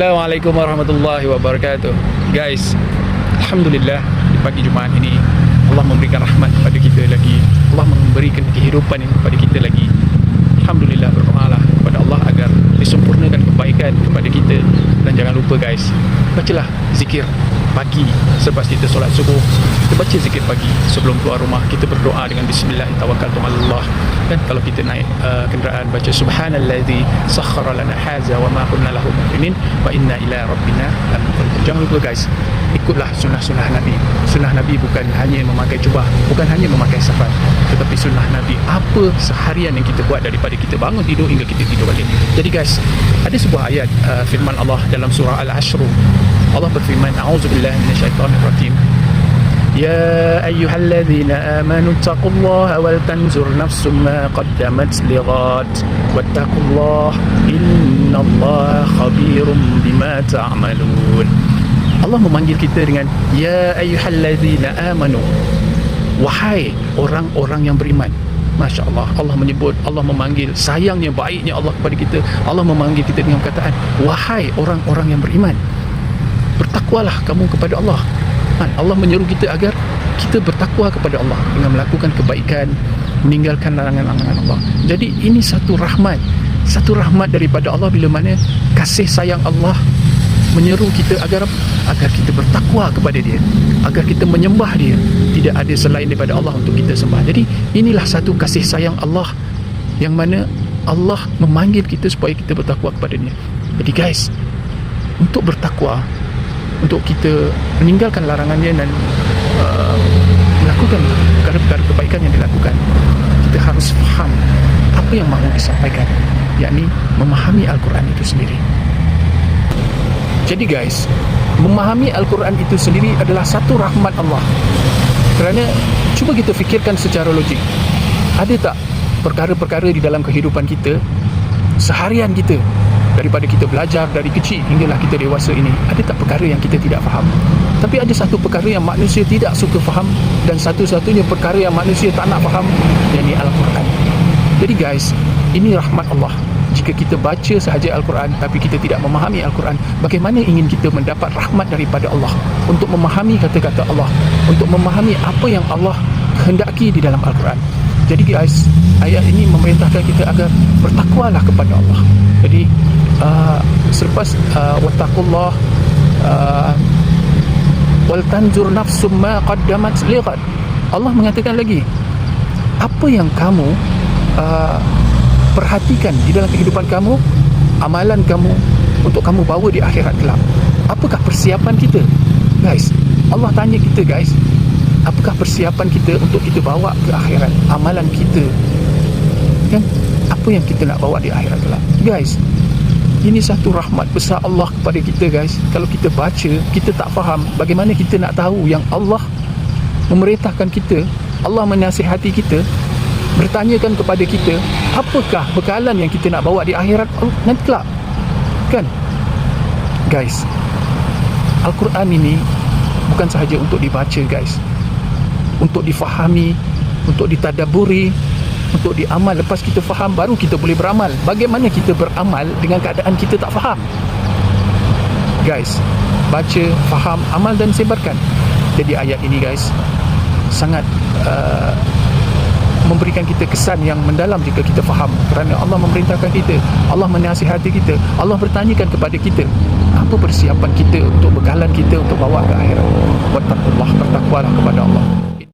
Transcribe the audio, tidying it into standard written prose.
Assalamualaikum warahmatullahi wabarakatuh. Guys, Alhamdulillah di pagi Jumaat ini Allah memberikan rahmat kepada kita lagi. Allah memberikan kehidupan kepada kita lagi. Alhamdulillah, berdoalah kepada Allah agar disempurnakan kebaikan kepada kita. Dan jangan lupa guys, bacalah zikir pagi selepas kita solat subuh. Kita baca zikir pagi sebelum keluar rumah. Kita berdoa dengan bismillah, tawakkaltu Allah. Dan kalau kita naik kenderaan, baca subhanallazi sakhkhara lana hadza wa ma kunna lahu muqrinin wa inna ila rabbina lamunqalibun. Jangan lupa guys, ikutlah sunnah-sunnah Nabi. Sunnah Nabi bukan hanya memakai jubah, bukan hanya memakai safar, tetapi sunnah Nabi apa seharian yang kita buat daripada kita bangun tidur hingga kita tidur balik. Jadi guys, ada sebuah ayat firman Allah dalam surah Al-Ashr. Allah berfirman, a'udzubillahi minasyaitonirrajim. يا أيها الذين آمنوا اتقوا الله ولتنظر نفس ما قدمت لغد واتقوا الله إن الله خبير بما تعملون. Allah memanggil kita dengan Ya ayyuhalladzina amanu, wahai orang-orang yang beriman. Masya Allah, Allah menyebut, Allah memanggil, sayangnya, baiknya Allah kepada kita. Allah memanggil kita dengan perkataan wahai orang-orang yang beriman, bertakwalah kamu kepada Allah. Allah menyeru kita agar kita bertakwa kepada Allah dengan melakukan kebaikan, meninggalkan larangan-larangan Allah. Jadi ini satu rahmat daripada Allah, bila mana kasih sayang Allah menyeru kita agar kita bertakwa kepada Dia, agar kita menyembah Dia. Tidak ada selain daripada Allah untuk kita sembah. Jadi inilah satu kasih sayang Allah, yang mana Allah memanggil kita supaya kita bertakwa kepada Dia. Jadi guys, untuk bertakwa, untuk kita meninggalkan larangannya dan melakukan perkara-perkara kebaikan yang dilakukan, kita harus faham apa yang mahu disampaikan, yakni memahami Al-Quran itu sendiri. Jadi guys, memahami Al-Quran itu sendiri adalah satu rahmat Allah. Kerana cuba kita fikirkan secara logik, ada tak perkara-perkara di dalam kehidupan kita, seharian kita, daripada kita belajar dari kecil hinggalah kita dewasa ini, ada tak perkara yang kita tidak faham? Tapi ada satu perkara yang manusia tidak suka faham, dan satu-satunya perkara yang manusia tak nak faham, yakni Al-Quran. Jadi guys, ini rahmat Allah. Jika kita baca sahaja Al-Quran tapi kita tidak memahami Al-Quran, bagaimana ingin kita mendapat rahmat daripada Allah untuk memahami kata-kata Allah, untuk memahami apa yang Allah kehendaki di dalam Al-Quran. Jadi guys, ayat ini memerintahkan kita agar bertakwalah kepada Allah. Jadi selepas wattaqullah wal tanzur nafsum ma qaddamat lighad, Allah mengatakan lagi, apa yang kamu perhatikan di dalam kehidupan kamu, amalan kamu untuk kamu bawa di akhirat kelak. Apakah persiapan kita? Guys, Allah tanya kita guys, apakah persiapan kita untuk kita bawa ke akhirat, amalan kita kan? Apa yang kita nak bawa di akhirat kelak? Guys, ini satu rahmat besar Allah kepada kita guys. Kalau kita baca, kita tak faham, bagaimana kita nak tahu yang Allah memerintahkan kita, Allah menasihati kita, bertanyakan kepada kita, apakah bekalan yang kita nak bawa di akhirat nanti kelak, kan? Guys, Al-Quran ini bukan sahaja untuk dibaca guys, untuk difahami, untuk ditadaburi, untuk diamal. Lepas kita faham, baru kita boleh beramal. Bagaimana kita beramal dengan keadaan kita tak faham? Guys, baca, faham, amal dan sebarkan. Jadi ayat ini guys sangat memberikan kita kesan yang mendalam jika kita faham. Kerana Allah memerintahkan kita, Allah menasihati kita, Allah bertanyakan kepada kita, apa persiapan kita untuk bekalan kita untuk bawa ke akhirat. Wattaqullah, bertakwalah kepada Allah.